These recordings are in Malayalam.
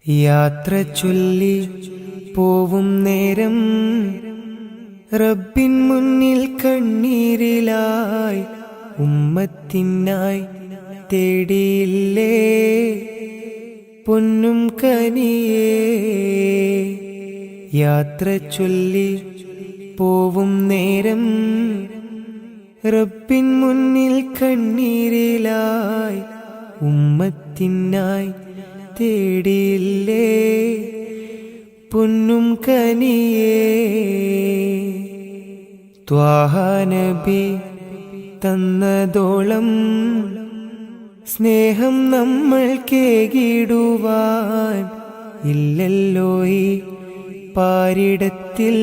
യാത്ര ചൊല്ലി പോവും നേരം റബ്ബിൻ മുന്നിൽ കണ്ണീരിലായി ഉമ്മത്തിനായി തേടിയില്ലേ പൊന്നും കനിയേ. യാത്ര ചൊല്ലി പോവും നേരം റബ്ബിൻ മുന്നിൽ കണ്ണീരിലായി ഉമ്മത്തിനായി തേടിയില്ലേ പൊന്നും കനിയേ. ത്വാഹ നബി തന്നതോളം സ്നേഹം നമ്മൾ കേകിടുവാൻ ഇല്ലല്ലോ ഈ പാരിടത്തിൽ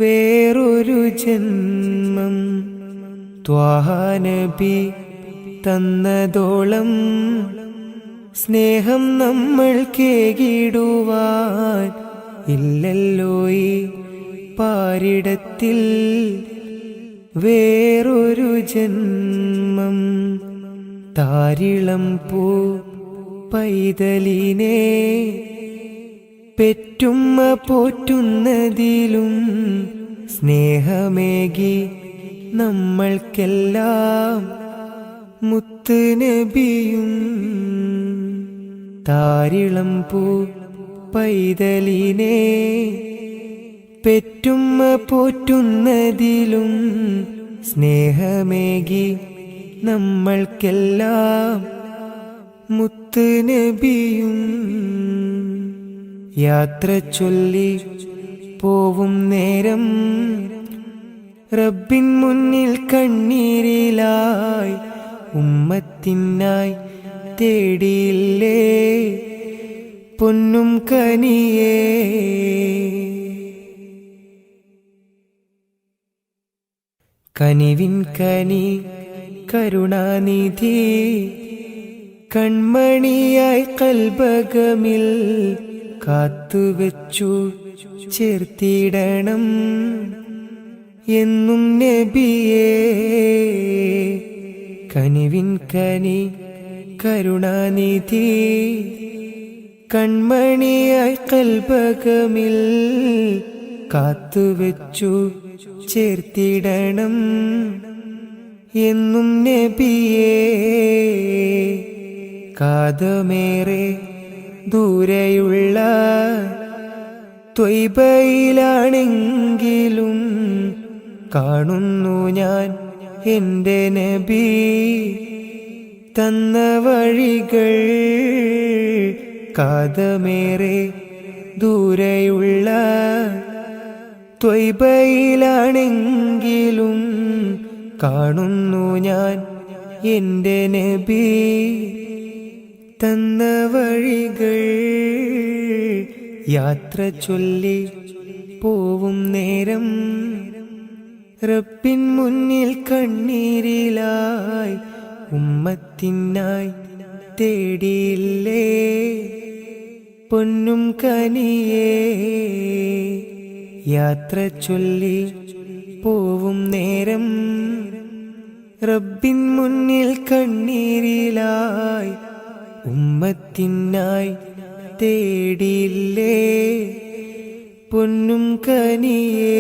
വേറൊരു ജന്മം. ത്വാഹ നബി തന്നതോളം സ്നേഹം നമ്മൾ കേകിടുവാൻ ഇല്ലല്ലോ ഈ പാരിടത്തിൽ വേറൊരു ജന്മം. താരിളം പൂ പൈതലിനെ പെറ്റുമ്മ പോറ്റുന്നതിലും സ്നേഹമേകി നമ്മൾക്കെല്ലാം മുത്ത് നബിയും. താരിളം പൂ പൈതലിനെ പെറ്റുമ്മ പോറ്റുന്നതിലും സ്നേഹമേകി നമ്മൾക്കെല്ലാം മുത്ത് നബിയും. യാത്ര ചൊല്ലി പോവും നേരം റബ്ബിൻ മുന്നിൽ കണ്ണീരിലായി ഉമ്മത്തിനായി തേടിയില്ലേ പൊന്നും കനിയേ. കനിവിൻ കനി കരുണാനിധി കൺമണിയായി കൽബകമിൽ കാത്തുവെച്ചു ചേർത്തിടണം എന്നും നബിയേ. കനിവിൻ കനി കരുണാനിധി കൺമണിയായി കൽബകമിൽ കാത്തുവെച്ചു ചേർത്തിടണം എന്നും നബിയേ. കാതമേറെ ദൂരെയുള്ള ത്വയ്ബയിലാണെങ്കിലും കാണുന്നു ഞാൻ എൻ്റെ നബി തന്ന വഴികൾ. കാതമേറെ ദൂരെയുള്ള ത്വയ്ബയിലാണെങ്കിലും കാണുന്നു ഞാൻ എൻ്റെ നബി തന്ന വഴികൾ. യാത്ര ചൊല്ലി പോവും നേരം റബ്ബിൻ മുന്നിൽ കണ്ണീരിലായി ഉമ്മത്തിനായി തേടിയില്ലേ പൊന്നും കനിയേ. യാത്ര ചൊല്ലി പോവും നേരം റബ്ബിൻ മുന്നിൽ കണ്ണീരിലായി ഉമ്മത്തിനായി തേടിയില്ലേ പൊന്നും കനിയേ.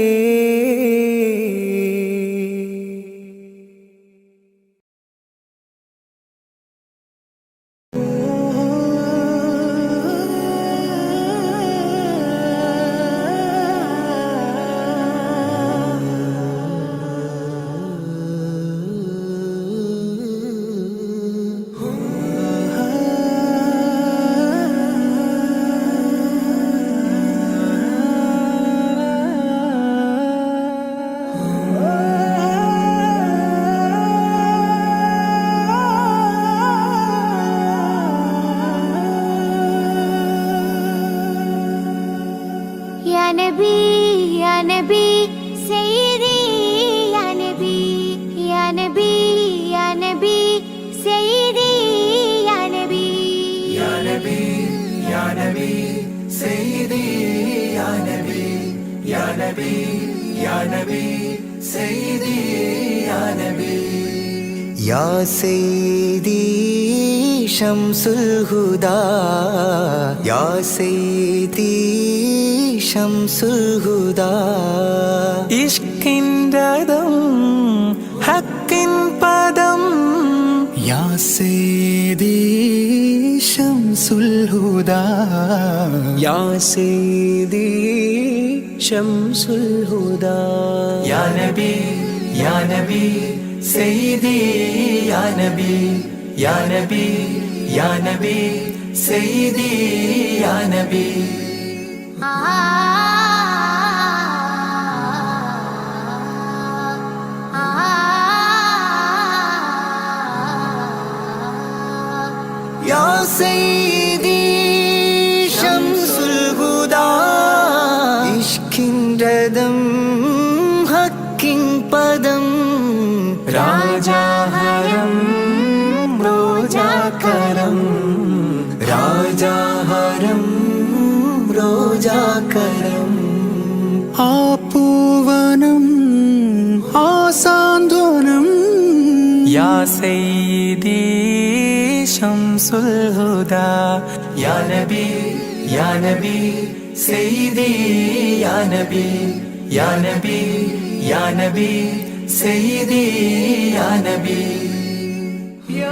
يا نبي سيدي يا نبي يا نبي يا نبي سيدي يا نبي يا نبي يا نبي سيدي يا نبي يا نبي يا نبي سيدي يا نبي يا سيدي ശംസുൽ ഹുദാ യാ സയ്യിദി ശംസുൽ ഹുദാ ഇഷ്കിൻറദം ഹക്കിൻ പദം യാ സയ്യിദി ശംസുൽ ഹുദാ യാ സയ്യിദി ശംസുൽ ഹുദാ യാ നബി യാ നബി സയ്യിദി യാ നബി യാ നബി യാ നബി സയ്യിദി യാ നബി യാ സയ്യിദി ശംസുൽ ഹുദാ ഇഷ്കിൻറദം ഹക്കിൻ പദം രാജാഹരം റോജാകരം രാജാഹരം റോജാകരം ആ പൂവനം ആ സാന്ത്വനം യാ സയ്യിദി ശംസുൽ ഹുദാ യാ നബി യാ നബി സയ്യിദി യാ നബി യാ നബി യാ നബി സയ്യിദി യാ നബി യാ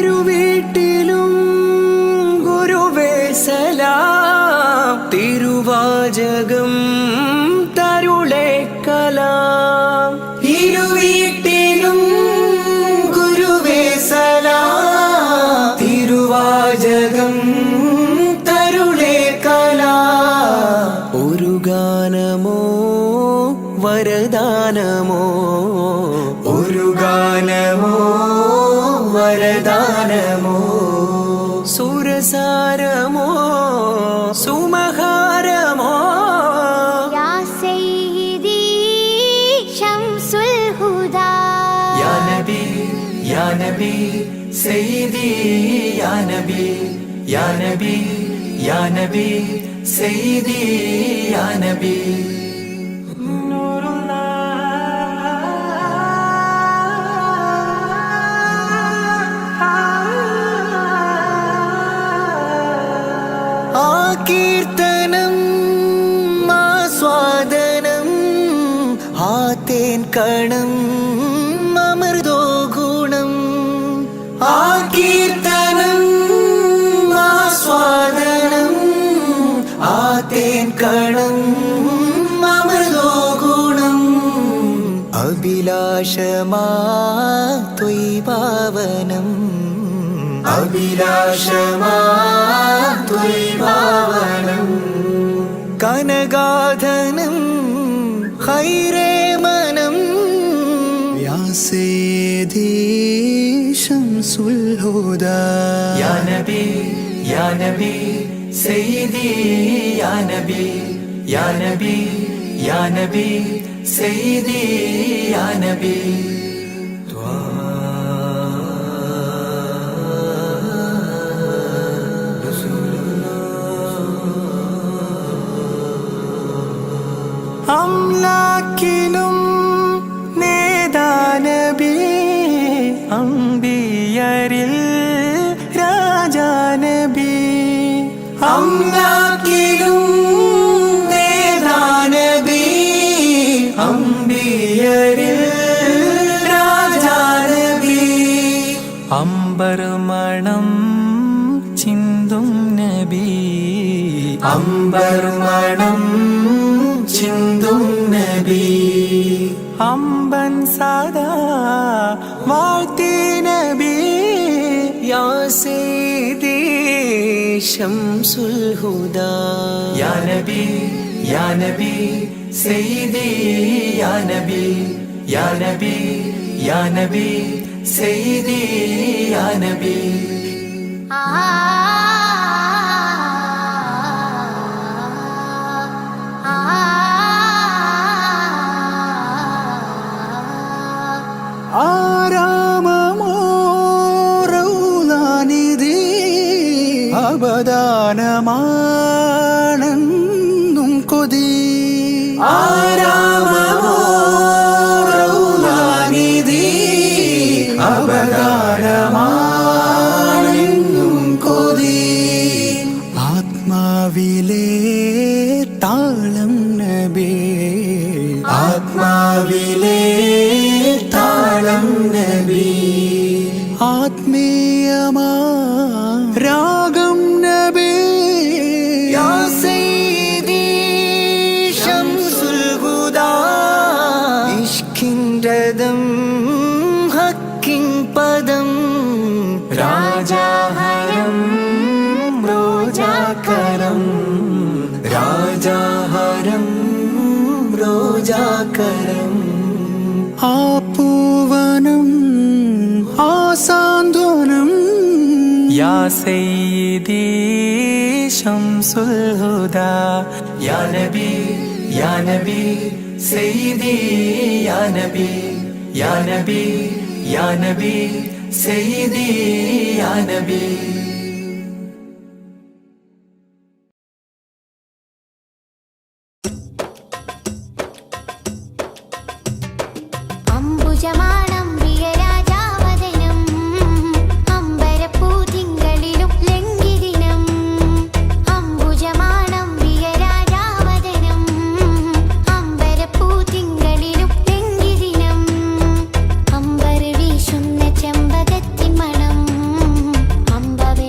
ഇരുവീട്ടിലും ഗുരുവേ സലാം തിരുവാചകം തരുളേ കലാം ഇരുവീട്ടിലും ഗുരുവേ സലാം തിരുവാചകം തരുളേ കലാം ഒരു ഗാനമോ വരദാനമോ ഒരു ഗാനമോ വരദാനമോ സുരസാരമോ സുമഹാരമോ യാ സയ്യിദി ശംസുൽ ഹുദാ യാ നബി യാ നബി സയ്യിദി യാ നബി യാ നബി യാ നബി സയ്യിദി യാ നബി ആ കീർത്തനം ആസ്വാദനം ആ തേൻ കണം അമൃതോ ഗുണം ആ കീർത്തനം ആസ്വാദനം ആ തേൻ കണം അമൃതോ ഗുണം അഭിലാഷമാ ത്വയ്പാവനം അഭിലാഷമാ ത്വയ്പാവനം കനകാധനം ഹൈരേ മനം യാ സയ്യിദി ശംസുൽ ഹുദാ യാ നബി യാ നബി സയ്യിദി യാ നബി യാ നബി യാ നബി സയ്യിദി യാ നബി അംലാക്കിലും നേദാനബി അംബിയരിൽ രാജാനബി അംലാക്കിലും നേദാനബി അംബിയരിൽ രാജാനബി അംബർ മണം ചിന്തും നബി അംബർ മണം ചിന്തും നബി അമ്പൻ സദാ വാഴ്ത്തി നബി യാ സയ്യിദി ശംസുൽ ഹുദാ യാ നബി യാ നബി സയ്യിദി യാ നബി യാ നബി യാ നബി സയ്യിദി യാ നബി ആരാമമോ റൗലാനിധി അബദാനമാണെന്നും കൊതി ആരാമമോ റൗളാനിധി അപകാരമാണെന്നും കൊതി ആത്മാവിലെ താളം നബി ആത്മാവിലെ താളം നബി ആത്മീയമാ രാഗം നബി യാ സയ്യിദി ശംസുൽ ഹുദാ ഇഷ്കിൻ രഥം ഹക്കിൻ പദം രാജാഹരം റോജാകരം രാജാഹരം റോജാകരം ആ പൂവനം ആ സാന്ത്വനം യാ സയ്യിദി ശംസുൽ ഹുദാ യാ നബി യാ നബി സയ്യിദി യാ നബി യാ നബി യാ നബി സയ്യിദി യാ നബി അംബുജമാണം പ്രിയരാജാവദനം അമ്പരപ്പൂതിങ്കളിലും ലംഘിദിനം അംബുജമാണം പ്രിയരാജാവദനം അമ്പരപ്പൂതിങ്കളിലും ലംഘിദിനം അമ്പർ വീശുന്ന ചെമ്പകത്തിൻ മണം അമ്പവ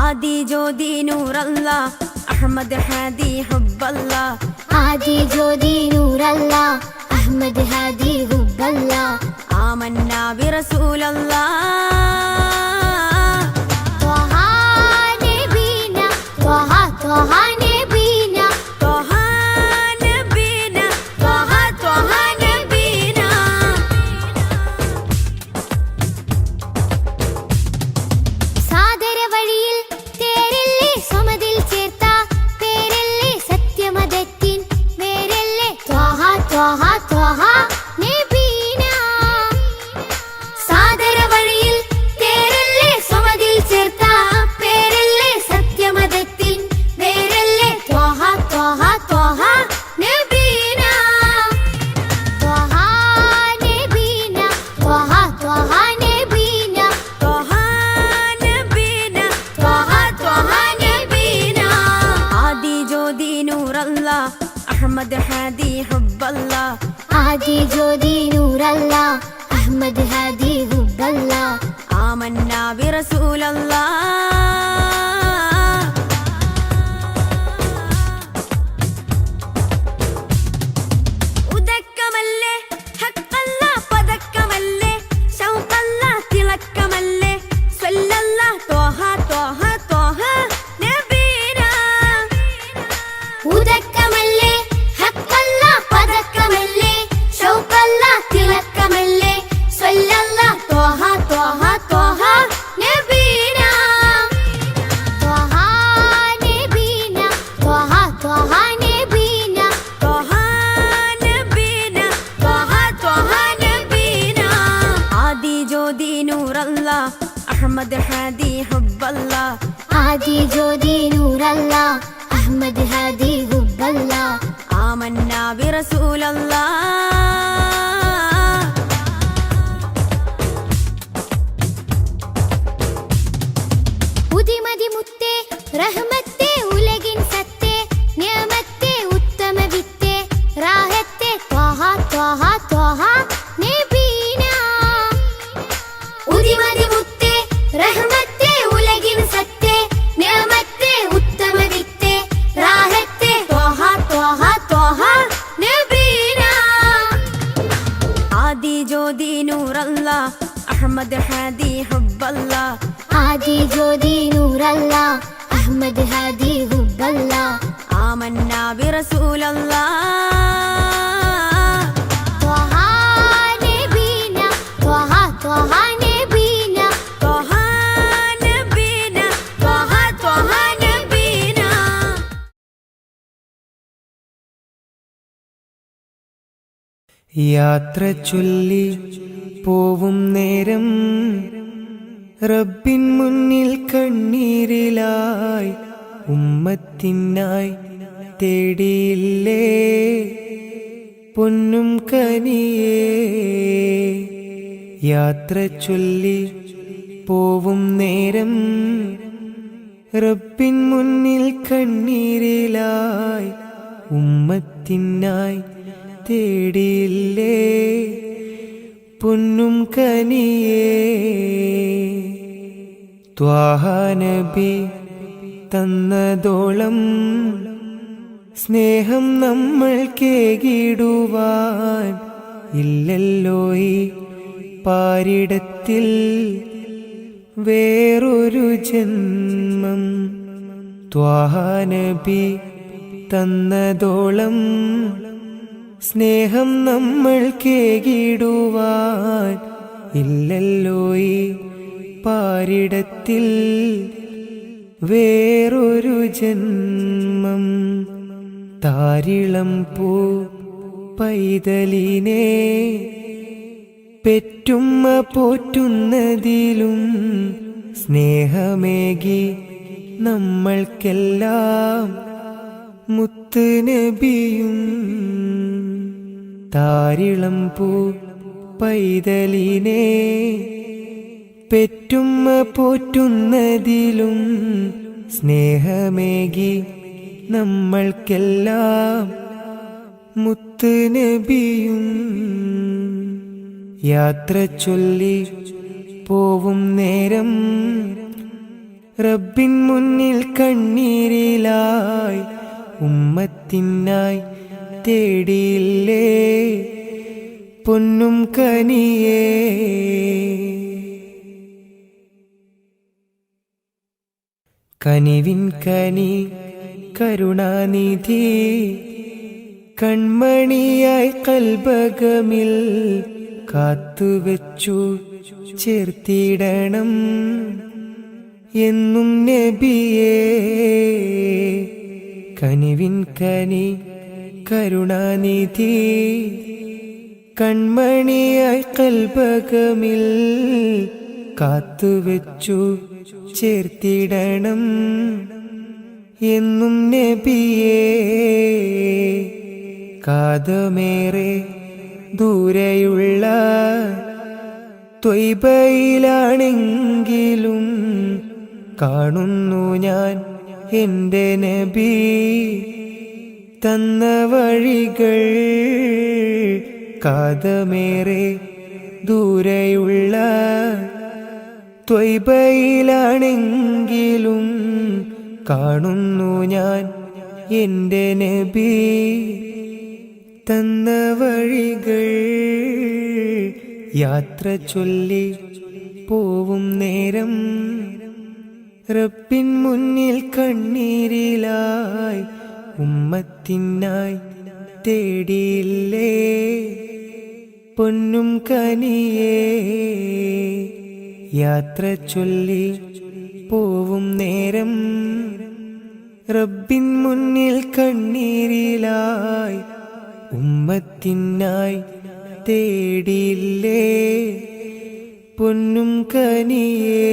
ആദി ജ്യോതി നൂറല്ലാ അഹ്മദ് ഹാദി ഹുബ്ബല്ലാ ആദി ജ്യോതി നൂറല്ലാ അഹ്മദ് ഹാദി ഹുബ്ബല്ലാ ആമന്നാ ബിറസൂലല്ലാ ത്വഹ നബീന ത്വഹ ത്വഹ നബീന ത്വഹ നബീന ത്വഹ ത്വഹ നബീന സാദര വഴിയിൽ തേരല്ലേ സമതിൽ ചേർത്ത പേരല്ലേ സത്യമതത്തിൻ വേരല്ലേ ത്വഹ ത്വഹ ത്വഹ നബീന സാദര വഴിയിൽ തേരല്ലേ സമതിൽ ചേർത്ത പേരല്ലേ സത്യമതത്തിൻ വേരല്ലേ ത്വഹ ത്വഹ ത്വഹ നബീന ത്വഹ നബീന ത്വഹ ത്വഹ നബീന ത്വഹ നബീന ത്വഹ ത്വഹ നബീന ആദി ജ്യോതി നൂറല്ലാ അഹ്മദ് ഹാദി ഹുബ്ബല്ലാ ആദി ജ്യോതി നൂറല്ലാ അഹ്മദ് ഹാദി ഹുബ്ബല്ലാ ആമന്നാ ബിറസൂലല്ലാ ഉദക്കമല്ലേ ഹഖല്ലാ പദക്കമല്ലേ ശൗഖല്ലാ തിളക്കമല്ലേ സ്വല്ലല്ലാ ത്വഹ ത്വഹ ത്വഹ നബീന ഉദക്കമല്ലേ ഹഖല്ല പദക്കമല്ലേ ശൗഖല്ല തിളക്കമല്ലേ സ്വല്ലല്ലാ ത്വഹ ത്വഹ ത്വഹ നബീന ത്വഹ നബീന ത്വഹ ത്വഹ നബീന ത്വഹ നബീന ത്വഹ ത്വഹ നബീന ആദി ജ്യോതി നൂറല്ലാ അഹ്മദ് ഹാദി ഹുബ്ബല്ലാ ആദി ജ്യോതി നൂറല്ലാ അഹ്മദ് ഹാദി ഹുബ്ബല്ലാ ആമന്നാ ബിറസൂലല്ലാ ഉദിമതി മുത്തേ റഹ്മത്തേ ഉലകിൻ സത്തേ നിയമത്തേ ഉത്തമ വിത്തേ റാഹത്തേ ത്വഹ ത്വഹ ത്വഹ നബീന ഉദിമതി മുത്തേ റഹ്മത്തേ ഉലകിൻ സത്തേ നിയമത്തേ ഉത്തമ വിത്തേ റാഹത്തേ ത്വഹ ത്വഹ ത്വഹ നബീന ആദി ജ്യോതി നൂറല്ലാ അഹ്മദ് ഹാദി ഹുബ്ബല്ലാ ആദി ജ്യോതി നൂറല്ലാ അഹ്മദ് ഹാദി ഹുബ്ബല്ലാ ആമന്നാ ബിറസൂലല്ലാ ത്വഹ നബീന ത്വഹ ത്വഹ നബീന ത്വഹ നബീന ത്വഹ ത്വഹ നബീന യാത്ര ചൊല്ലി പോവും നേരം റബ്ബിൻ മുന്നിൽ കണ്ണീരിലായി ഉമ്മത്തിനായി തേടിയില്ലേ പൊന്നും കനിയേ. യാത്ര ചൊല്ലി പോവും നേരം റബ്ബിൻ മുന്നിൽ കണ്ണീരിലായി ഉമ്മത്തിനായി തേടിയില്ലേ പൊന്നും കനിയേ. ത്വാഹ നബി തന്നതോളം സ്നേഹം നമ്മൾ കേകിടുവാൻ ഇല്ലല്ലോ ഈ പാരിടത്തിൽ വേറൊരു ജന്മം. ത്വാഹ നബി തന്നതോളം സ്നേഹം നമ്മൾ കേകിടുവാൻ ഇല്ലല്ലോ ഈ പാരിടത്തിൽ വേറൊരു ജന്മം. താരിളം പൂ പൈതലിനെ പെറ്റുമ്മ പോറ്റുന്നതിലും സ്നേഹമേകി നമ്മൾക്കെല്ലാം മുത്ത് നബിയും. താരിളം പൂ പൈതലിനെ പെറ്റുമ്മ പോറ്റുന്നതിലും സ്നേഹമേകി നമ്മൾക്കെല്ലാം മുത്ത് നബിയും. യാത്ര ചൊല്ലി പോവും നേരം റബ്ബിൻ മുന്നിൽ കണ്ണീരിലായി ഉമ്മത്തിനായി തേടിയില്ലേ പൊന്നും കനിയേ. കനിവിൻ കനി കരുണാനിധി കൺമണിയായി കൽബകമിൽ കാത്തുവെച്ചു ചേർത്തിടണം എന്നും നബിയേ. കനിവിൻ കനി കരുണാനിധി കൺമണിയായി കൽബകമിൽ കാത്തുവെച്ചു ചേർത്തിടണം എന്നും നബിയേ. കാതമേറെ ദൂരെയുള്ള ത്വയ്ബയിലാണെങ്കിലും കാണുന്നു ഞാൻ എൻ്റെ നബി തന്ന വഴികൾ. കാതമേറെ ദൂരെയുള്ള ത്വയ്ബയിലാണെങ്കിലും കാണുന്നു ഞാൻ എൻ്റെ നബി തന്ന വഴികൾ. യാത്ര ചൊല്ലി പോവും നേരം റബ്ബിൻ മുന്നിൽ കണ്ണീരിലായി ഉമ്മത്തിനായി തേടിയില്ലേ പൊന്നും കനിയേ. യാത്ര ചൊല്ലി പോവും നേരം റബ്ബിൻ മുന്നിൽ കണ്ണീരിലായി ഉമ്മത്തിനായി തേടിയില്ലേ പൊന്നും കനിയേ.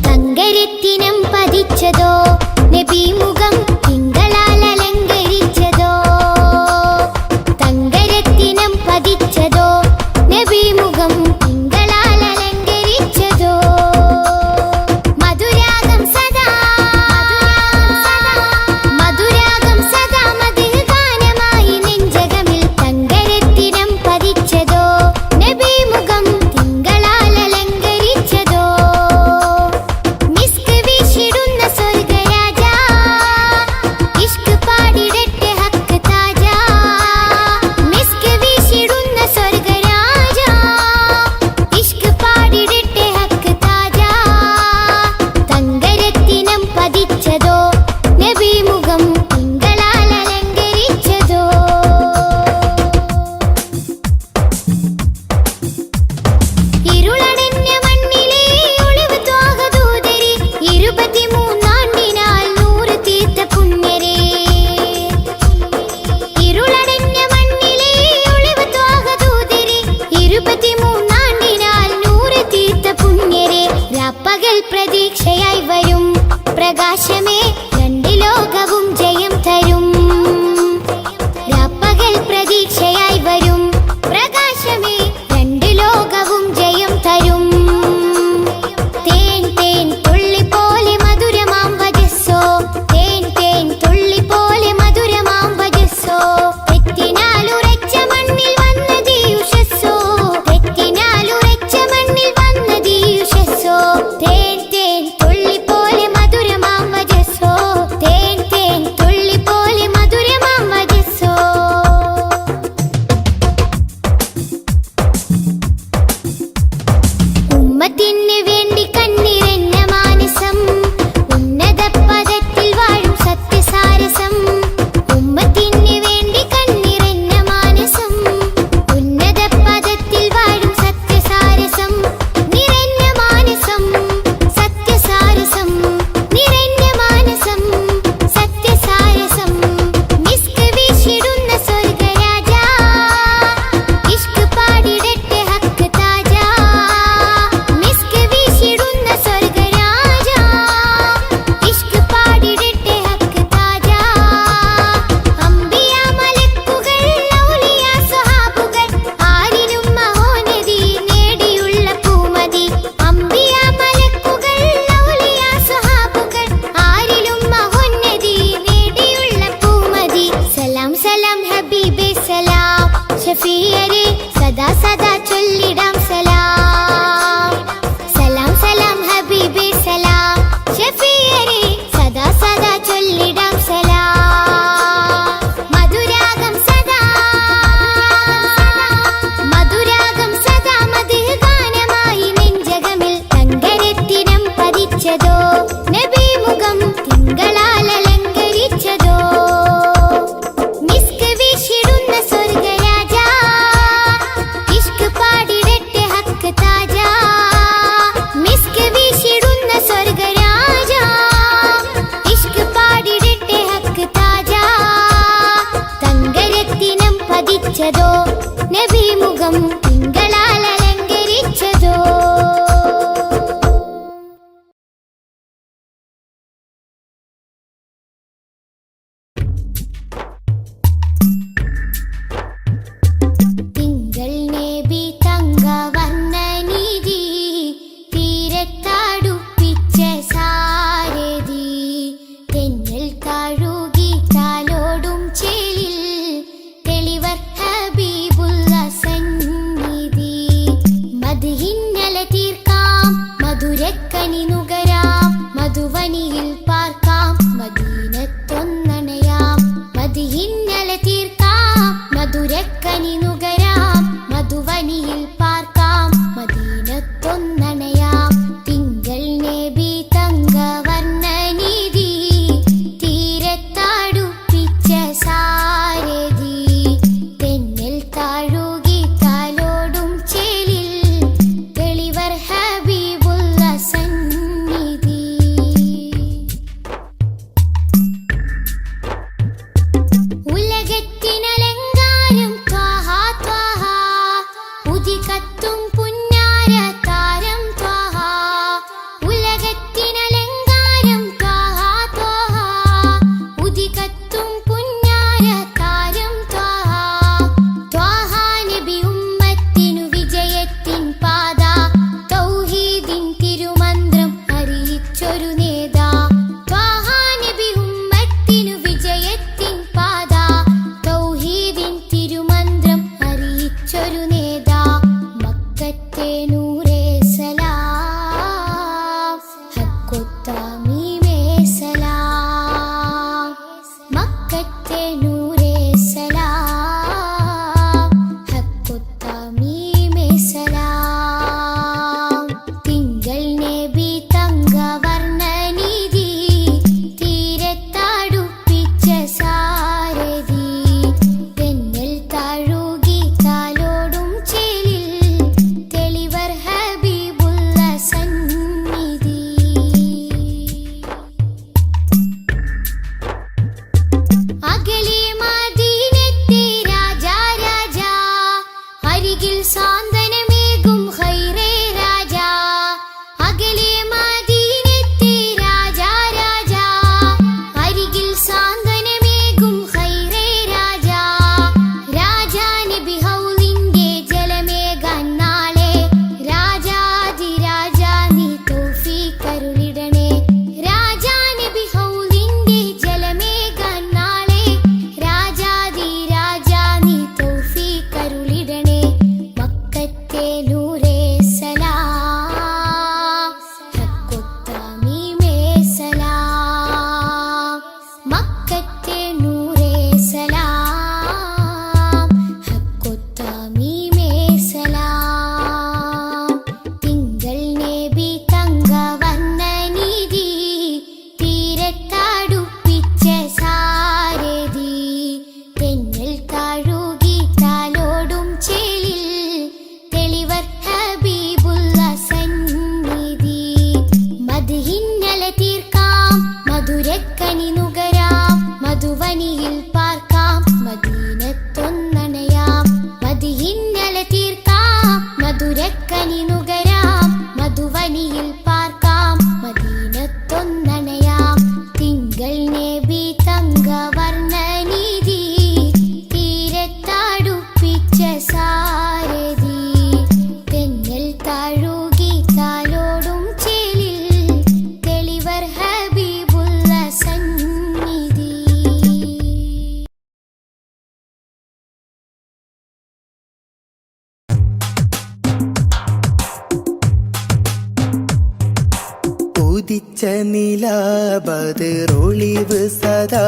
തങ്കരത്തിനം പതിച്ചതോ നബി മുഖം തിങ്കളാൽ അലങ്കരിച്ചതോ. തങ്കരത്തിനം പതിച്ചതോ നബി മുഖം തിങ്കളാൽ അലങ്കരിച്ചതോ. മധുരാഗം സദാ മധുരാഗം സദാ മധുര ഗാനമായി നെഞ്ചകമിൽ. തങ്കരത്തിനം പതിച്ചതോ നബി മുഖം തിങ്കളാൽ അലങ്കരിച്ചതോ. മിസ്ക് വീശിടുന്ന സ്വർഗരാജ ഇഷ്ക് പാടിടട്ടെ ഹക്ക് താജ. മിസ്ക് വീശിടുന്ന സ്വർഗരാജ ഇഷ്ക് പാടിടട്ടെ ഹക്ക് താജ. തങ്കരത്തിനം പതിച്ചതോ നബി മുഖം തിങ്കളാൽ അലങ്കരിച്ചതോ. ഇരുളടഞ്ഞ മണ്ണിലെ ഒളിവ് ത്വാഹദൂതരെ 23 നൂറ് തീർത്ത പുണ്യരെ. ഇരുളടഞ്ഞ മണ്ണിലെ ഒളിവ് ത്വാഹദൂതരെ 23 നൂറ് തീർത്ത പുണ്യരെ. രാപ്പകൽ പ്രതീക്ഷയായി വരും പ്രകാശമേ രണ്ട് ലോകവും ജയം തരും. രാപ്പകൽ പ്രതീക്ഷയായി വരും പ്രകാശമേ രണ്ട് ലോകവും ജയം തരും. തേൻ തേൻ തുള്ളി പോലെ മധുരമാം വജസ്സോ. തേൻ തേൻ തുള്ളി പോലെ മധുരമാം വജസ്സോ. തെറ്റിനാലുറച്ച മണ്ണിൽ വന്നത് യുഷസ്സോ. തെറ്റിനാലുറച്ച മണ്ണിൽ വന്നത് യുഷസ്സോ. തേൻ തേൻ തുള്ളി പോലെ മധുരമാം വജസ്സോ. തേൻ തേൻ പതിച്ചതോ നബി മുഖം തിങ്കളാൽ അലങ്കരിച്ചതോ മിസ്ക് വീശിടുന്ന സ്വർഗരാജ ഇഷ്ക് പാടിടട്ടെ ഹക്ക് താജ മിസ്ക് വീശിടുന്ന സ്വർഗരാജ ഇഷ്ക് പാടിടട്ടെ ഹക്ക് താജ തങ്കരത്തിനം പതിച്ചതോ നബി മുഖം തിങ്കളാൽ അലങ്കരിച്ചതോ തിങ്കൾ നബി തങ്കവർണ്ണനിധി തീരത്തടുപ്പിച്ച സാരഥി തെന്നൽ കഴുകി താലോടും ചേലിൽ തെളിവർ ഹബീബുള്ള സന്നിധി മദ്ഹിന്നല തീർക്കാം മധുരക്കനി നുകരാം മധുവനിയിൽ പാർക്കാം മദീനത്തൊന്നണയാം മദ്ഹിന്നല തീർക്കാം മധുരക്കനി നുകരാം മധുവനിയിൽ പാർക്കാം മദീനത്തൊന്നണയാം തിങ്കൾ നബി തങ്കവർണ്ണനിധി തീരത്തടുപ്പിച്ച സാരഥി തെന്നൽ താഴുകി താലോടും ചേലിൽ തെളിവർ ഹബീബുള്ള സന്നിധി ഉലകത്തിനലങ്കാരം ത്വാഹ ത്വാഹ ഉദികത്തും പുന്നാര താരം ത്വാഹ ഉലകത്തിനലങ്കാരം ത്വാഹ ത്വാഹ ഉദികത്തും പുന്നാര താരം ത്വാഹ ത്വാഹ നബി ഉമ്മത്തിനു വിജയത്തിൻ പാത തൗഹീദിൻ തിരുമന്ത്രം അറിയിച്ചൊരു നേതാ ത്വാഹ നബി ഉമ്മത്തിനു വിജയത്തിൻ പാത തൗഹീദിൻ തിരുമന്ത്രം അറിയിച്ചൊരു നേതാ മക്കത്തെ നൂറേ സലാം ഹക്കൊത്താമീമേ സലാം മക്കത്തെ നൂറേ സലാം ഹക്കൊത്താമീമേ സലാം തിങ്കൾ നബി തങ്കവർണ്ണനിധി തീരത്തടുപ്പിച്ച സാരഥി തെന്നൽ താഴുകി താലോടും ചേലിൽ തെളിവർ ഹബീബുള്ള സന്നിധി അകലെ മദീനത്തെ രാജാ രാജാ അരികിൽ സാന്ത്വനമേകും ഖൈറേ രാജാ അകലെ മദീനത്തെ രാജാ രാജാ അരികിൽ സാന്ത്വനമേകും ഖൈറേ രാജാ രാജാ നബി ഹൗലിന്റെ ജലമേകാൻ നാളെ രാജാതിരാജാ നീ തൗഫീഖരുളിടണേ രാജാ നബി ഹൗലിന്റെ ജലമേകാൻ നാളെ രാജാതിരാജാ നീ തൗഫീഖരുളിടണേ മക്കത്തെ നൂറേ സലാം ഹക്കൊത്താമീമേ സലാം മക്കത്തെ നൂറേ സലാം ഹക്കൊത്താമീമേ സലാം തിങ്കൾ നബി തങ്കവർണ്ണനിധി തീരത്തടുപ്പിച്ച സാരഥി തെന്നൽ താഴുകി താലോടും ചേലിൽ തെളിവർ ഹബീബുള്ള സന്നിധി മദ്ഹിന്നല തീർക്കാം മധുരക്കനി നുകരാം മധുവനിയിൽ പാർക്കാം മദീനത്തൊന്നണയാം മദ്ഹിന്നല തീർക്കാം മധുരക്കനി നുകരാം മധുവനിയിൽ പാർക്കാം മദീനത്തൊന്നണയാം തിങ്കൾ നബി തങ്കവർണ്ണനിധി തീരത്തടുപ്പിച്ച സാരഥി തെന്നൽ താഴുകി താലോടും ചേലിൽ തെളിവർ ഹബീബുള്ള സന്നിധി ഉദിച്ച നിലാബതിറൊളിവ് സദാ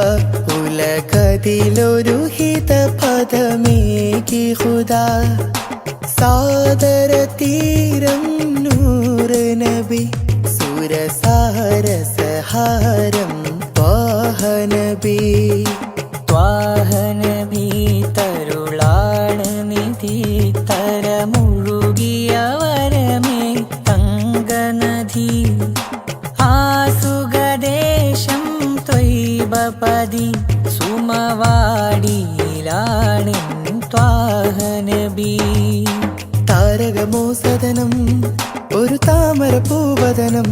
ഉലകതിലൊരു ഹിതപദമേകി ഹുദാ സാദര തീരം നൂറ് നബി സുര സുരസാരസഹാരം ത്വാഹനബി ത്വാഹനബി തരുളാണ് നിധി തരമുഴുകിയ വരമേ തങ്കനദി ആസുഖദേശം ത്വയ്ബപതി സുമവാടിയിലാണ് ത്വാഹനബി താരകമോ സദനം ഒരു താമര പൂവദനം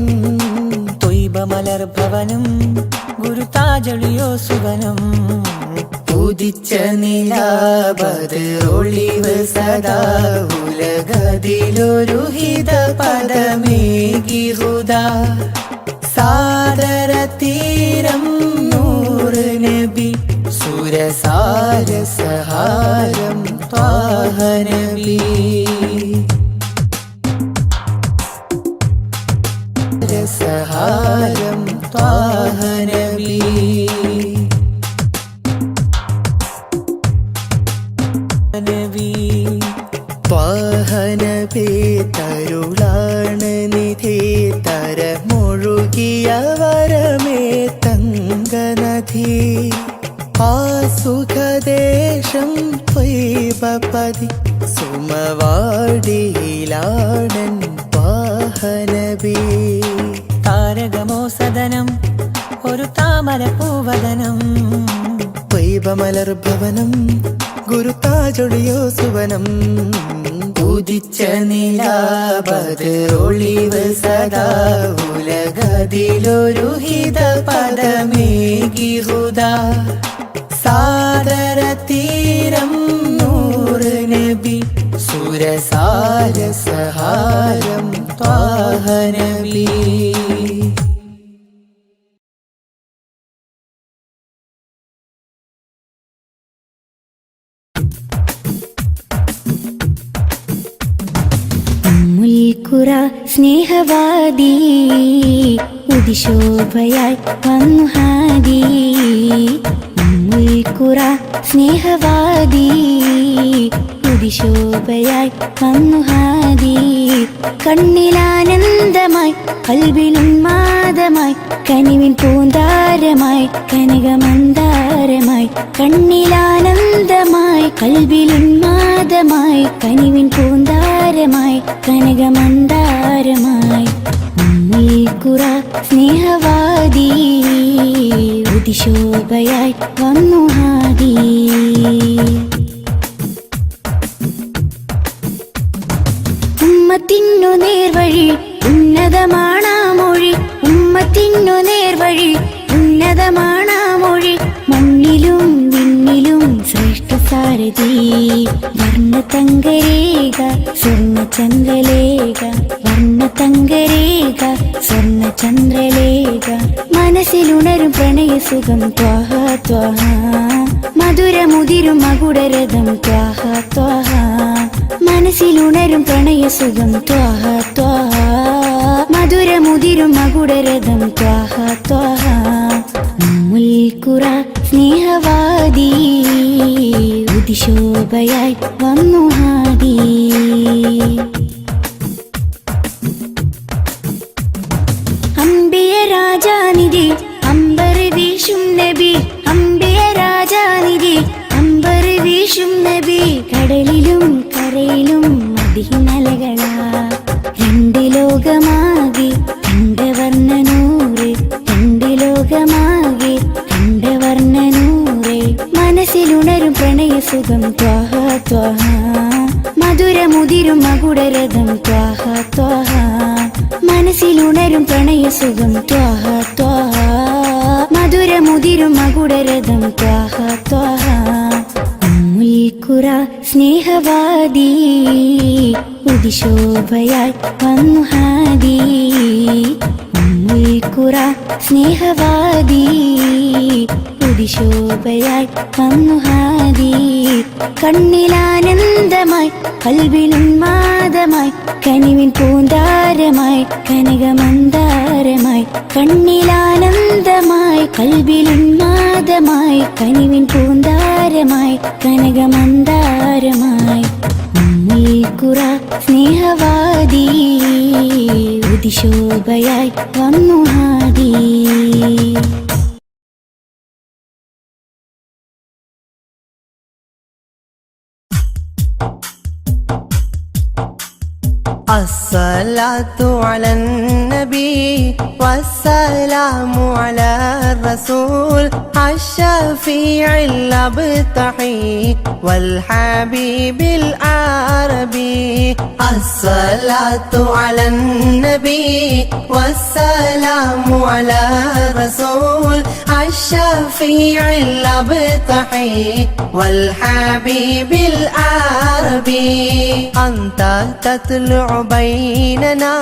ത്വയ്ബ മലർഭവനം ഗുരുതാജളിയോ സുവനം ഉദിച്ച നിലാബദറൊളിവ് സദാ ഉലകതിലൊരു ഹിത പദമേകി ഹുദാ സാദര തീരം നൂറ് നബി സുരസാരസഹാരം ത്വാഹനബി സഹാരം ത്വാഹനബി ത്വാഹനബി തരുളാണ് നിധി തരമൊഴുകിയ വരമേ തങ്കനദി ആസുഖദേശം ത്വയ്ബപതി സുമവാടിയിലാണൻ ത്വാഹനബി താരകമോ സദനം ഒരു താമര പൂവദനം ത്വയ്ബമലർഭവനം ഗുരുതാജൊളിയോ സുവനം ഉദിച്ച നിലാബദറൊളിവ് സദാ ഉലകതിലൊരു ഹിത പദമേകി ഹുദാ സാദര തീരം നൂറ് നബി സുരസാരസഹാരം ത്വാഹനബി മുൽക്കുറ സ്നേഹവാദി ഉദിശോഭയായി വന്നു ഹാദി മുൽക്കുറ സ്നേഹവാദി ഉദിശോഭയായി വന്നു ഹാദി കണ്ണിലാനന്ദമായി കൽവിലുന്മാദമായി കനിവിൻ പൂന്താരമായി കനകമന്ദാരമായി കണ്ണിലാനന്ദമായി കൽവിലുന്മാദമായി കനിവിൻ പൂന്താരമായി കനകമന്ദാരമായി മുൽക്കുറ സ്നേഹവാദി ഉദിശോഭയായി വന്നു ഹാദി ഉമ്മത്തിന്നു നേർവഴി ഉന്നതമാണാ മൊഴി ഉമ്മത്തിന്നു നേർവഴി ഉന്നതമാണാ മൊഴി മണ്ണിലും വിണ്ണിലും ശ്രേഷ്ഠ സാരഥി വർണ്ണതങ്കരേഖ സ്വർണ്ണചന്ദ്രലേഖ വർണ്ണതങ്കരേഖ സ്വർണ്ണചന്ദ്രലേഖ മനസ്സിലുണരും പ്രണയസുഖം ത്വാഹ ത്വാഹ മധുരമുതിരും മകുടരഥം ത്വാഹ ത്വാഹ മനസ്സിലുണരും പ്രണയസുഖം ത്വാഹ ത്വാഹ മധുരമുതിരും മകുടരഥം ത്വാഹ ത്വാഹ മുൽക്കുറ സ്നേഹവാദി ഉദിശോഭയായി വന്നു ഹാദി അംബിയ രാജാനിധി അമ്പർ വീശും നബി അംബിയ രാജാനിധി അമ്പർ വീശും നബി കടലിലും കരയിലും മദീനലകളാ രണ്ട് ലോകമാകെ കണ്ടവർണ്ണനൂറ് രണ്ട് ലോകമാകെ കണ്ടവർണ്ണനൂറ് മനസ്സിലുണരും പ്രണയസുഖം ത്വാഹ ത്വാഹ മധുരമുതിരും മകുടരഥം ത്വാഹ ത്വാഹ മനസ്സിലുണരും പ്രണയസുഖം ത്വാഹ ത്വാഹ മധുരമുതിരും മകുടരഥം ത്വാഹ ത്വാഹ മുൽക്കുറ സ്നേഹവാദി ഉദിശോഭയായി വന്നു ഹാദി മുൽക്കുറ സ്നേഹവാദി ഉദിശോഭയായി വന്നു ഹാദി കണ്ണിലാനന്ദമായി കൽവിലുന്മാദമായി കനിവിൻ പൂന്താരമായി കനകമന്ദാരമായി കണ്ണിലാനന്ദമായി കൽബിലുന്മാദമായി കനിവിൻ പൂന്താരമായി കനകമന്ദാരമായി ഉമ്മീൽക്കുറ സ്നേഹവാദി ഉദിശോഭയായി വന്നു ഹാദി. الصلاة على النبي والسلام على الرسول الشفيع الأبتحي والحبيب العربي. الصلاة على النبي والسلام على الرسول الشفيع الأبتحي والحبيب العربي. أنت تطلع بيننا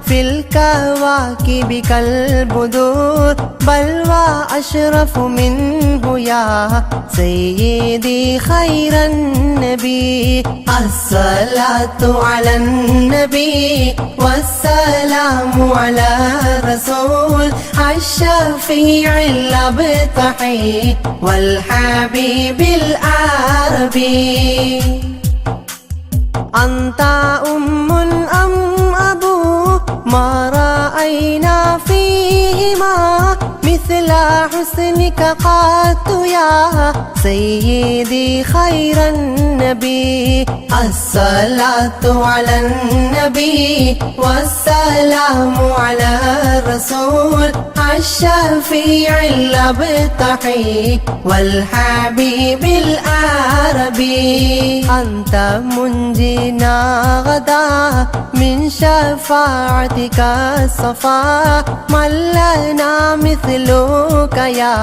في الكواكب كالبدور بل وأشرف منه يا سيدي خير النبي. الصلاة على النبي والسلام على الرسول الشفيع الأبتحي والحبيب العربي. أنت أم أم أبو ما رأينا فيهما مثل حسنك قط يا سيدي خير النبي. الصلاة على النبي والسلام على الرسول الشفيع الأبتحي والحبيب العربي. أنت منجينا غدا من شفاعتك الصفا من لنا مثلك يا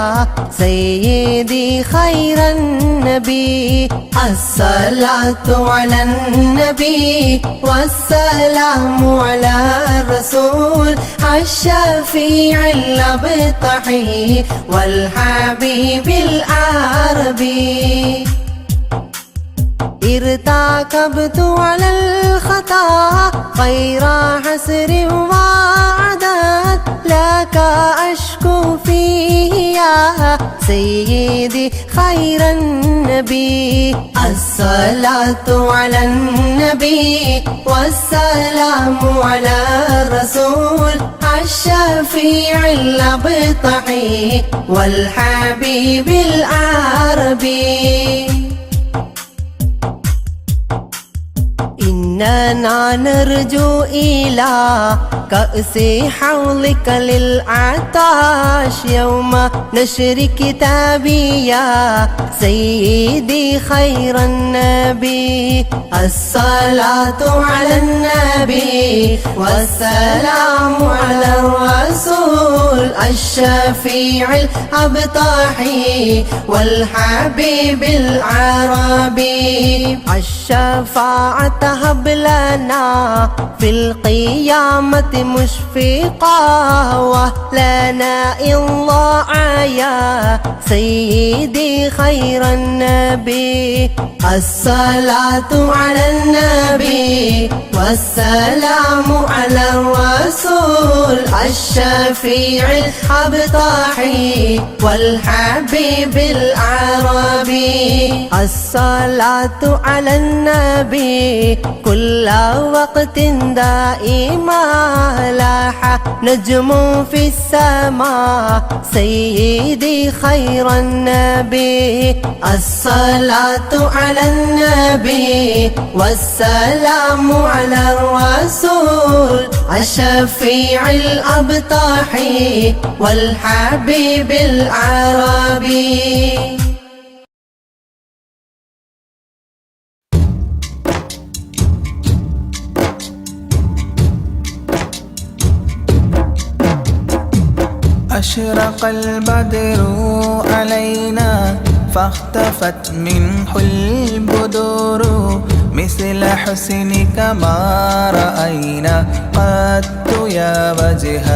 سيدي خير النبي. الصلاة على النبي والسلام على الرسول الشفيع الأبتحي والحبيب العربي. ارتكبت على الخطا غير حسر وعدد لك أشكو فيه يا سيدي خير النبي. الصلاة على النبي والسلام على الرسول الشفيع الأبتحي والحبيب العربي. إننا نرجو إلى كأس حوضك للعطاش يوم نشر كتابي يا سيدي خير النبي. الصلاة على النبي والسلام على الرسول الشفيع الأبتحي والحبيب العربي. الشفاعة هب لنا في القيامة مشفقا ولنا إن ضاع يا سيدي خير النبي. الصلاة على النبي والسلام على الرسول الشفيع الأبتحي والحبيب العربي. الصلاة على النبي كل وقت دائما لاح نجم في السماء سيدي خير النبي. الصلاة على النبي والسلام على الرسول الشفيع الأبتحي والحبيب العربي. أشرق البدر علينا فاختفت منه البدور مثل حسنك ما رأينا قط يا وجه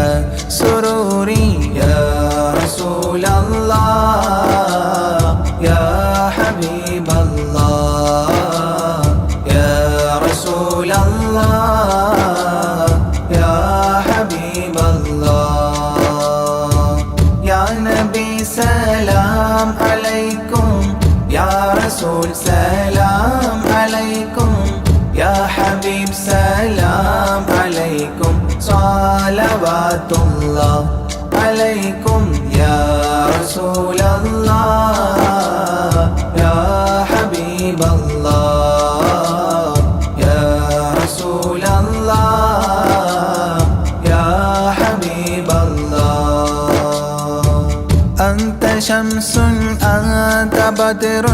سروري. يا رسول الله يا حبيب الله يا رسول الله رسول سلام عليكم يا حبيب سلام عليكم صلوات الله عليكم يا رسول الله يا حبيب الله يا رسول الله يا حبيب الله أنت شمس أنت بدر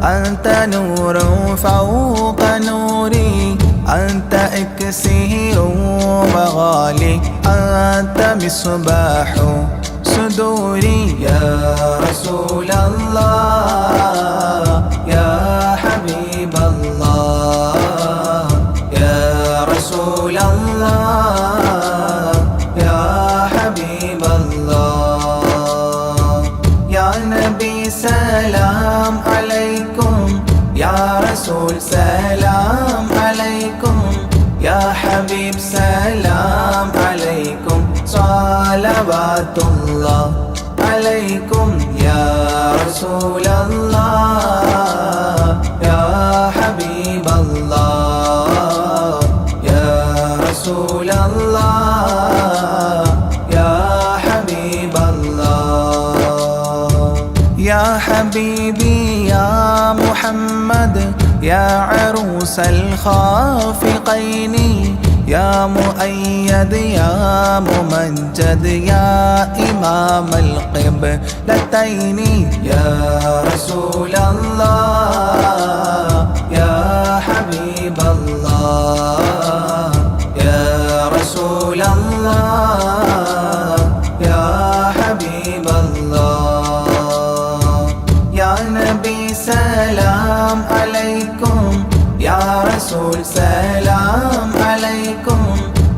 أنت نور فوق نوري أنت إكسير وغالي أنت مصباح صدوري يا رسول الله يا حبيب الله يا رسول الله يا حبيب الله يا نبي سلام عليكم يا رسول سلام عليكم يا حبيب سلام عليكم صلوات الله عليكم يا رسول الله يا حبيب الله يا رسول الله يا حبيب الله يا حبيبي يا محمد يا عروس الخافقين يا مؤيد يا ممجد يا إمام القبلتين يا رسول الله يا حبيب الله يا رسول الله يا حبيب الله يا نبي سلام عليكم يا رسول سلام عليكم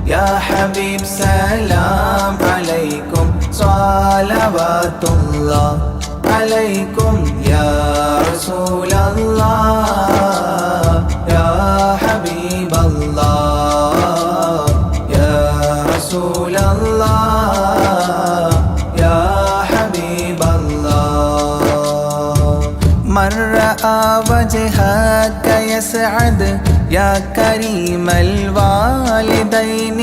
يا حبيب سلام عليكم صلوات الله عليكم يا رسول الله يا حبيب الله يا رسول الله يا حبيب الله من رأى وجهك يسعد يا كريم الوالدين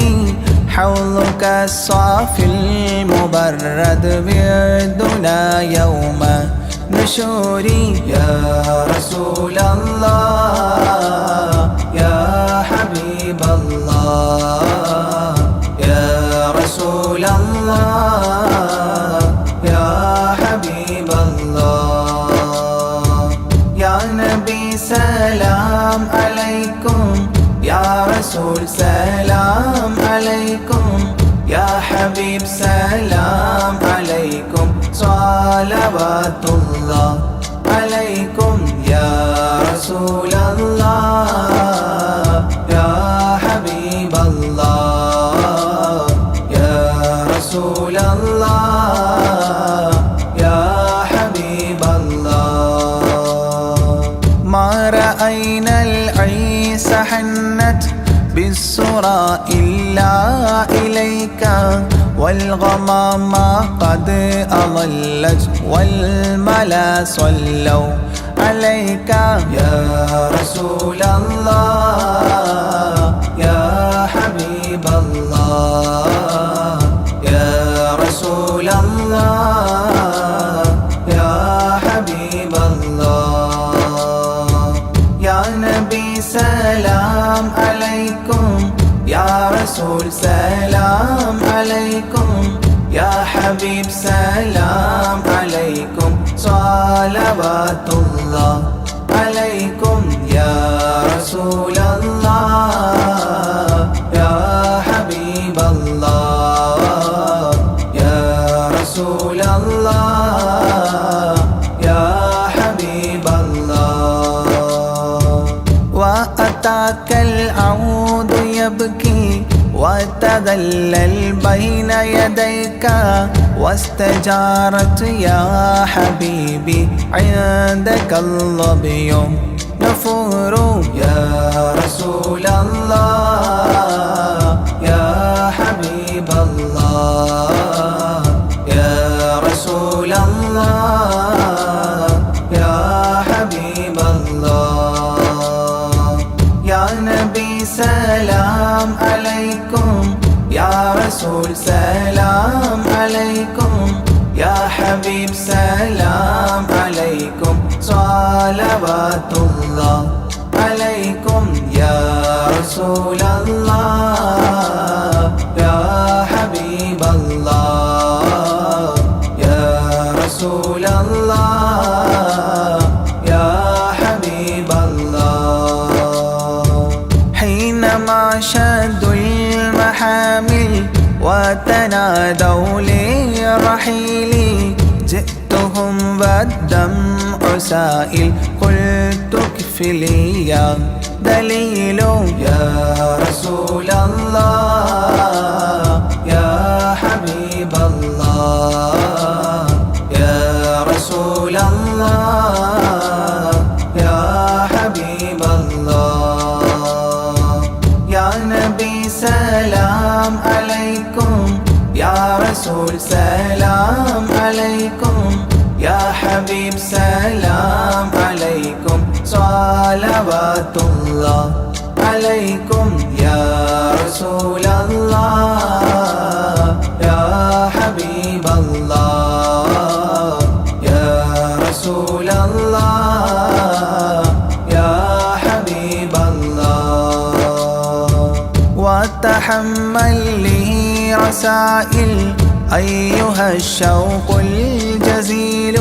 حوضك الصافي المبرد بيدنا يوم نشوري يا رسول الله يا حبيب الله يا رسول الله يا حبيب الله يا نبي سلام عليكم يا رسول سلام عليكم يا حبيب سلام عليكم صلوات الله عليكم يا رسول الله يا حبيب الله يا رسول الله يا حبيب الله ما رأينا العيس حنت بالسرى إلا إليك والغمام قد أضلت والملا صلوا عليك يا رسول الله يا حبيب الله يا رسول الله يا حبيب الله يا نبي سلام عليكم يا رسول سلام عليكم يا حبيب سلام عليكم صلوات الله عليكم يا رسول الله يا حبيب الله يا رسول الله يا حبيب الله وأتاك العود يبكي وتذلل بين يديك واستجارت يا حبيبي عندك الظبي نفور يا رسول الله يا حبيب الله يا رسول الله يا حبيب حبيب سلام عليكم صلوات الله عليكم يا رسول الله يا حبيب الله يا رسول الله يا حبيب الله حينما شدوا المحامل وتنادوا لرحيلي جئتهم والدمع سائل قلت كفلي يا دليل يا رسول الله يا حبيب الله يا رسول الله يا حبيب الله يا نبي سلام عليكم يا رسول سلام عليكم يا حبيب سلام عليكم صلوات الله عليكم يا رسول الله يا حبيب الله يا رسول الله يا حبيب الله وتحمل لي رسائل أيها الشوق الجزيل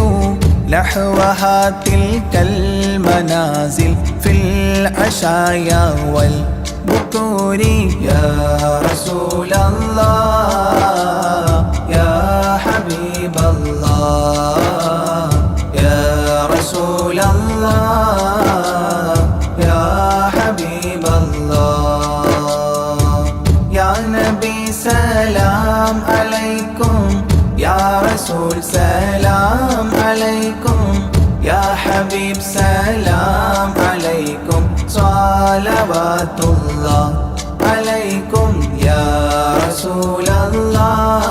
نحوها تلك المنازل في العشايا والبكور يا رسول الله يا حبيب الله يا رسول الله يا حبيب الله يا نبي سلام عليكم يا رسول سلام عليكم يا حبيب سلام عليكم صلوات الله عليكم يا رسول الله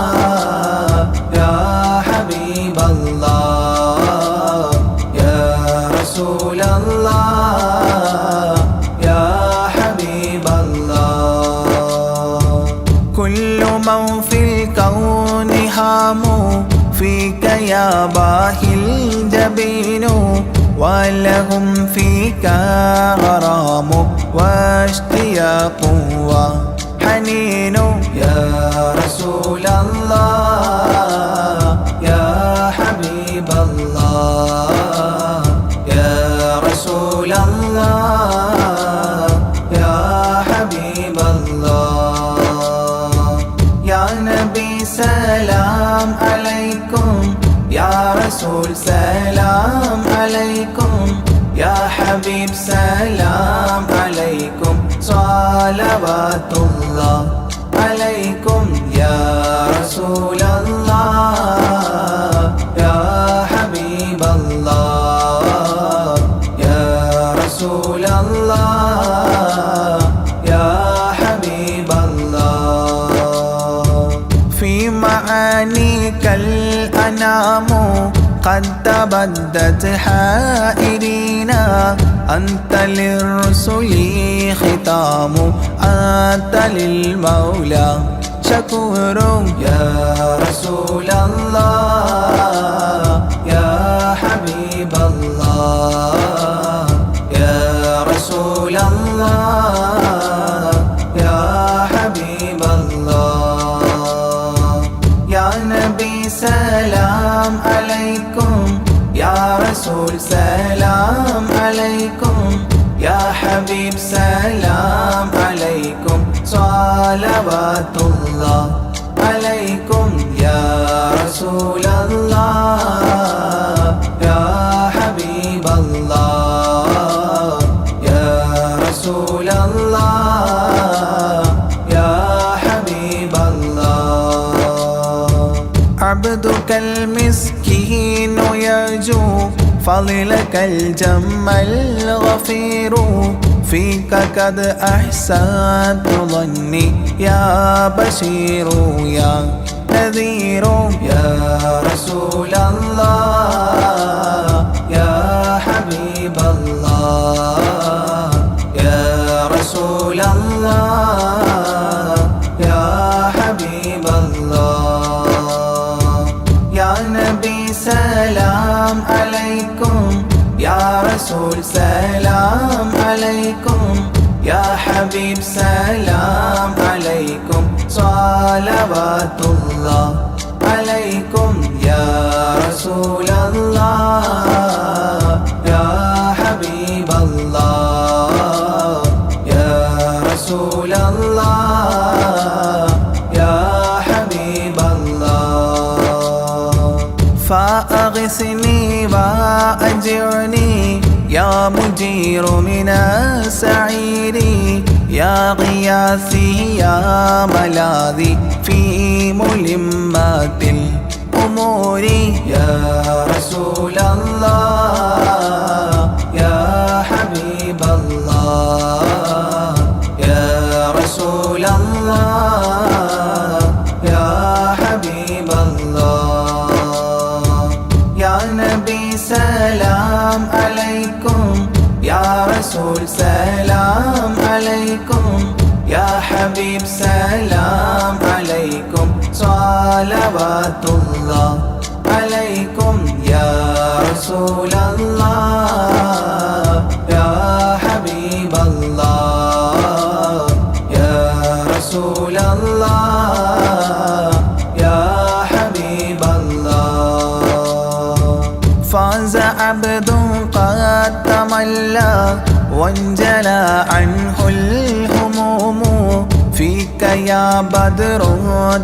يا حبيب الله يا رسول الله يا حبيب الله كل من في الكون هام فيك يا باهي الجبين ولهم فيك غرام واشتياق وحنين يا رسول الله يا حبيب الله يا رسول الله يا حبيب الله يا نبي سلام عليكم يا رسول سلام عليكم يا حبيب سلام عليكم صلوات الله عليكم يا رسول الله يا حبيب الله يا رسول الله يا حبيب الله في معانيك الأنام قد تبدت حائرين أنت للرسل ختام أنت للمولى شكور يا رسول الله يا حبيب الله يا رسول الله يا حبيب الله يا نبي سلام عليكم يا رسول سلام عليكم يا حبيب سلام عليكم صلوات الله عليكم يا رسول الله يا حبيب الله يا رسول الله يا حبيب الله عبدك المسكين يرجو فضلك الجم الغفير فيك قد أحسنت ظني يا بشير يا نذير يا رسول الله يا حبيب الله يا رسول الله يا حبيب الله يا نبي സലാം അലൈക്കും യാ റസൂൽ സലാം അലൈക്കും യാ ഹബീബ് സലാം അലൈക്കും സ്വലവാത്തുല്ലാഹ് അലൈക്കും യാ റസൂലല്ലാഹ് യാ ഹബീബല്ലാഹ് യാ റസൂലല്ലാഹ് യാ ഹബീബല്ലാഹ് ഫഅഗ്സിനി വഅജ്ഉനി يا مجير من السعير يا غياثي يا ملاذي في ملمات الأمور يا رسول الله يا حبيب الله يا رسول الله يا حبيب الله يا نبي سلام عليكم يا رسول سلام عليكم يا حبيب سلام عليكم صلوات الله عليكم يا رسول الله يا حبيب الله يا رسول الله يا حبيب الله فاز عبد قد تملى وانجلى عنه الهموم فيك يا بدر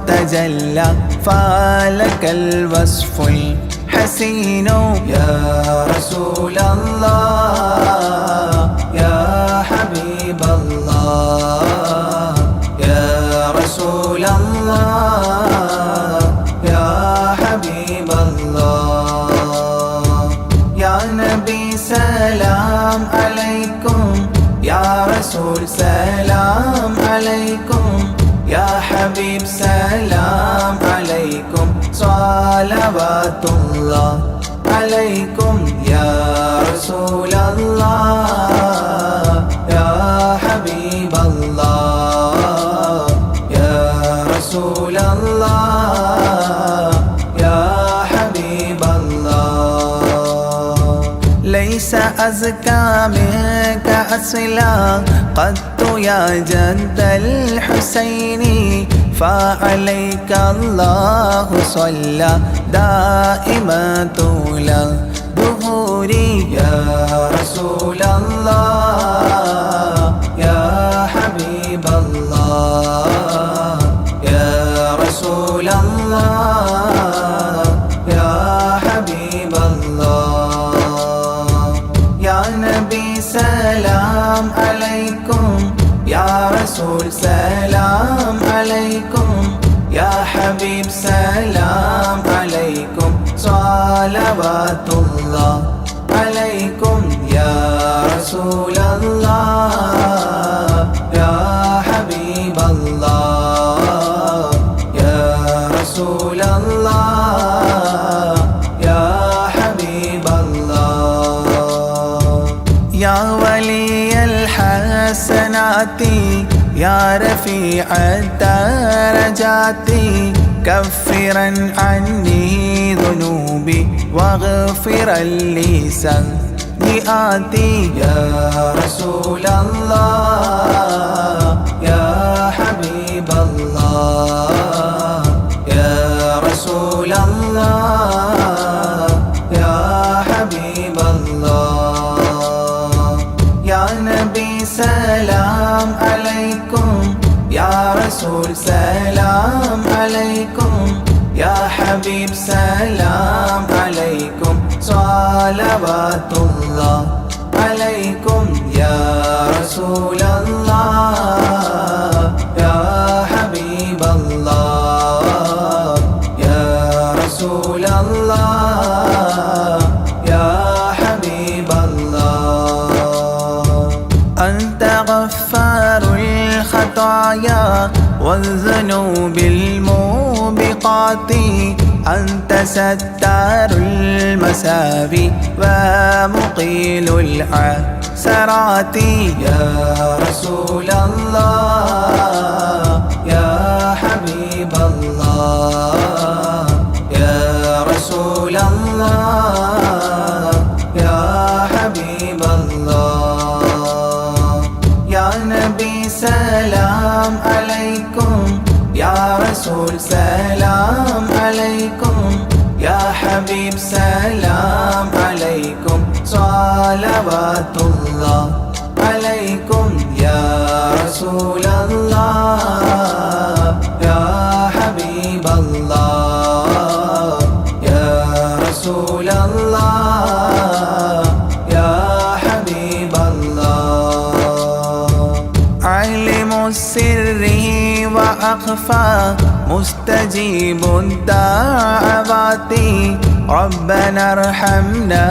تجلى فلك الوصف الحسين يا رسول الله يا حبيب الله يا رسول الله يا حبيب الله يا نبي سلام عليكم يا رسول سلام عليكم يا حبيب سلام عليكم صلوات الله عليكم يا رسول الله يا حبيب الله يا رسول الله يا حبيب الله ليس أزكى منك أصلا قدت يا جد الحسين فعليك الله صلى دائما طول الدهور يا رسول الله يا حبيب الله يا رسول الله يا حبيب الله يا نبي سلام عليكم يا رسول سلام عليكم يا حبيب سلام عليكم صلوات الله عليكم يا رسول الله يا حبيب الله يا رسول الله يا حبيب الله يا ولي الحسنات يا رفيع الدرجات كفرا عني ذنوبي واغفرا لي سيئاتي يا رسول الله يا حبيب الله يا رسول الله يا حبيب الله يا نبي سلام عليكم يا رسول سلام عليكم يا حبيب سلام عليكم صلوات الله عليكم يا رسول الله يا حبيب الله يا رسول الله يا حبيب الله أنت غفار الخطايا والذنوب الموبقات أنت ستار المساوي ومقيل العثرات يا رسول الله يا حبيب الله يا رسول الله يا حبيب الله يا نبي سلام عليكم يا رسول سلام عليكم يا حبيب سلام عليكم صلوات الله عليكم يا رسول الله يا حبيب الله يا رسول الله يا حبيب الله علم السر وأخفى مستجيب الدعوات ربنا ارحمنا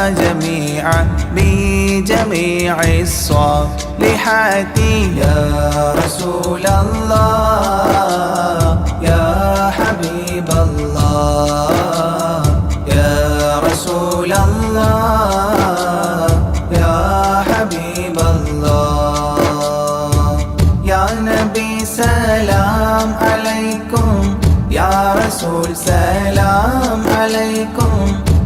جميعا بجميع الصالحات يا رسول الله يا حبيب الله يا رسول الله يا حبيب الله يا نبي سلام عليكم يا رسول سلام عليكم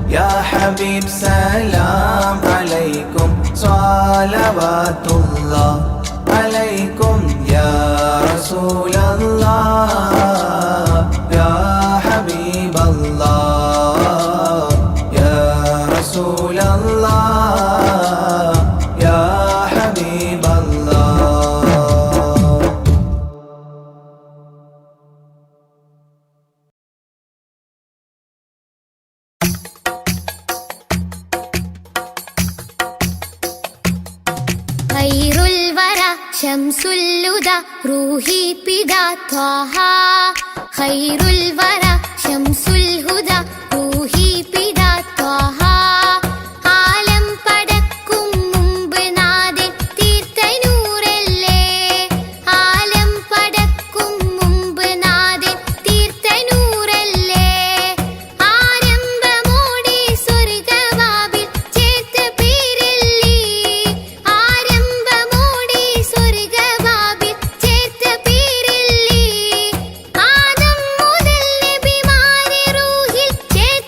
يا حبيب سلام عليكم صلوات الله عليكم يا رسول الله يا حبيب الله يا رسول الله يا حبيب الله خير الورى شمس الهدى روحي بدا طه خير الورى شمس الهدى روحي بدا طه ആലം പടക്കും മുമ്പ് നാഥൻ തീർത്ത നൂറല്ലേ ആലം പടക്കും മുമ്പ് നാഥൻ തീർത്ത നൂറല്ലേ ആരംഭമോടെ സ്വർഗവാതിൽ ചേർത്ത പേരല്ലേ ആരംഭമോടെ സ്വർഗവാതിൽ ചേർത്ത പേരല്ലേ ആദം മുതൽ നബിമാരെ റൂഹിൽ ചേർത്ത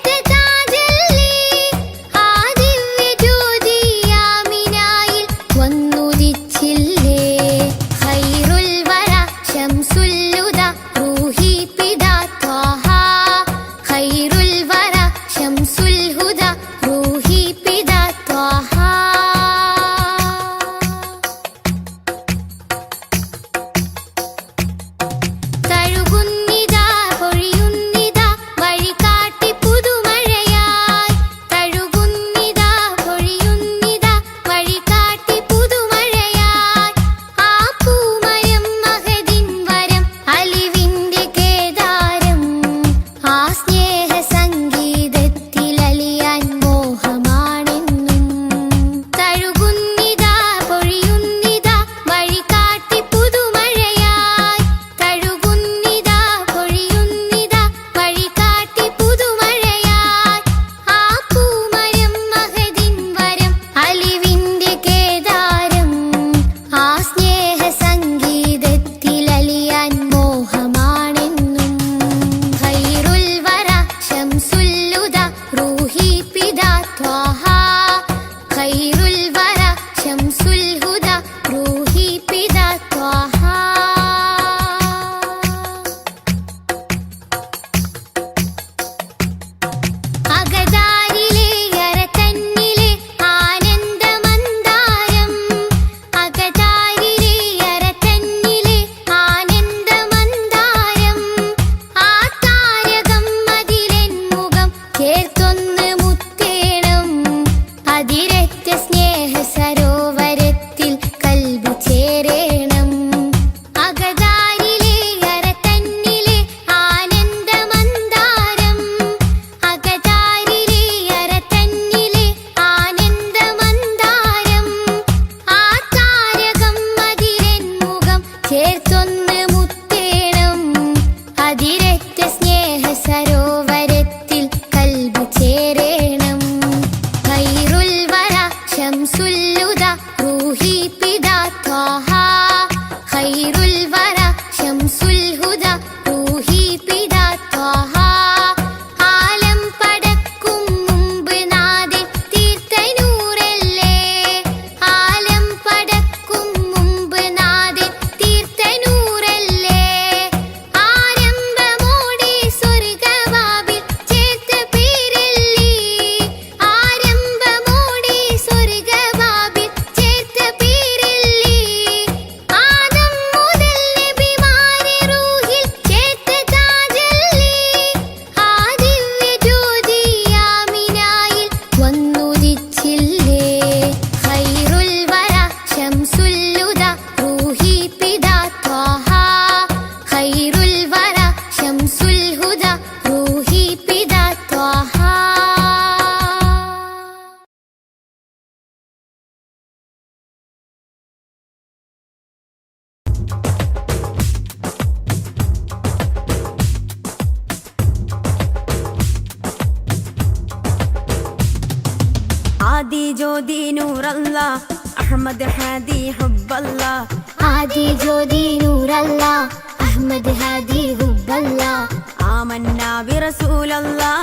आदि ज्योति नूर अल्लाह अहमद हादी हुब्ब अल्लाह आदि ज्योति नूर अल्लाह अहमद हादी हुब्ब अल्लाह आमन्ना बिरसूल अल्लाह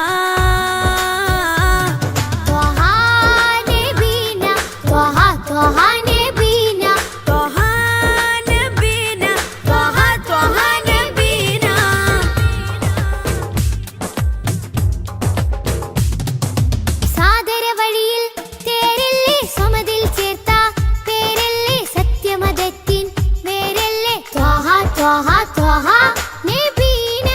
त्वहा नबीना त्वहा त्वहा नबीना त्वहा नबीना त्वहा त्वहा नबीना സാദര വഴിയിൽ തേരല്ലേ സമതിൽ ചേർത്ത പേരല്ലേ സത്യമതത്തിൻ വേരല്ലേ ത്വഹ ത്വഹ ത്വഹ നബീന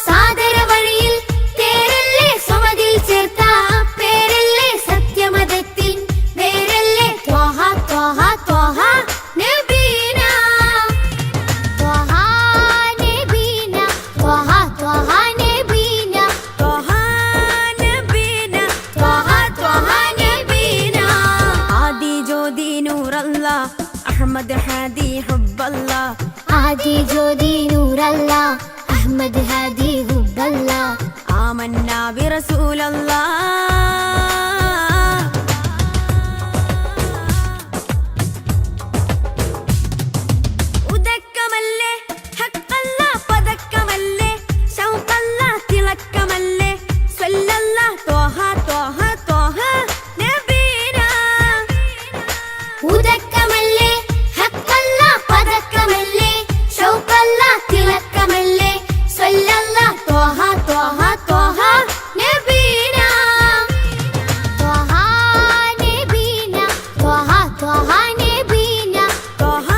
സാദര വഴിയിൽ തേരല്ലേ സമതിൽ ചേർത്ത പേരല്ലേ സത്യമതത്തിൻ വേരല്ലേ ത്വഹ ത്വഹ ത്വഹ നബീന ത്വഹ നബീന ത്വഹ ത്വഹ നബീന त्वहा नबीना त्वहा त्वहा नबीना आदि ज्योति नूर अल्लाह अहमद हादी हुब्ब अल्लाह आदि ज्योति नूर अल्लाह अहमद हादी हुब्ब अल्लाह आमन्ना बिरसूल अल्लाह ഉദക്കമല്ലേ ഹക്കല്ല പദക്കമല്ലേ ശൗഖല്ല തിളക്കമല്ലേ സ്വല്ലല്ല ത്വഹ ത്വഹ ത്വഹ നബീന ഉദക്കമല്ലേ ഹക്കല്ല പദക്കമല്ലേ ശൗഖല്ല തിളക്കമല്ലേ സ്വല്ലല്ല ത്വഹ ത്വഹ ത്വഹ നബീന ത്വഹ നബീന ത്വഹ ത്വഹ നബീന ത്വഹ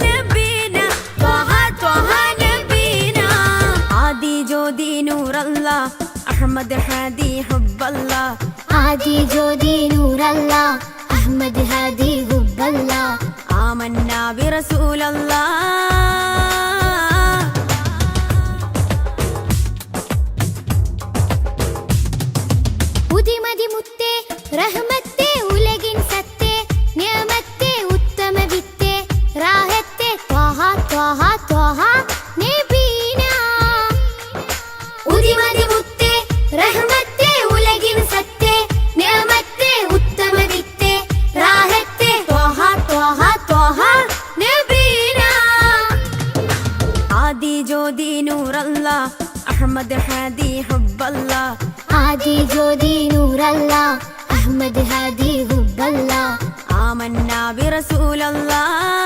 നബീന ത്വഹ ത്വഹ നബീന ആദി ജ്യോതി നൂർ അല്ലാഹ് അഹ്മദ് ഹാദി ഹുബ്ബ അല്ലാഹ് आदि ज्योति नूर अल्लाह अहमद हादी हुब्ब अल्लाह ആമന്നാ ബിറസൂൽ അല്ലാഹ് ഉദിമതി മുത്തേ റഹ്മത്തേ ഉലകിൻ സത്തേ നിയമത്തേ ഉത്തമ വിത്തേ റാഹത്തേ ത്വഹ ത്വഹ ത്വഹ നബീന ഉദിമതി മുത്തേ റഹ്മത്തേ ഉലകിൻ സത്തേ നിയമത്തേ ഉത്തമ വിത്തേ റാഹത്തേ ത്വഹ ത്വഹ ത്വഹ നബീന ആദി ജ്യോതി നൂർ അല്ലാഹ് അഹ്മദ് ഹാദി ഹുബ്ബ അല്ലാഹ് आदि ज्योति नूर अल्लाह अहमद हादी हुब्ब अल्लाह ആമന്നാ ബിറസൂൽ അല്ലാഹ്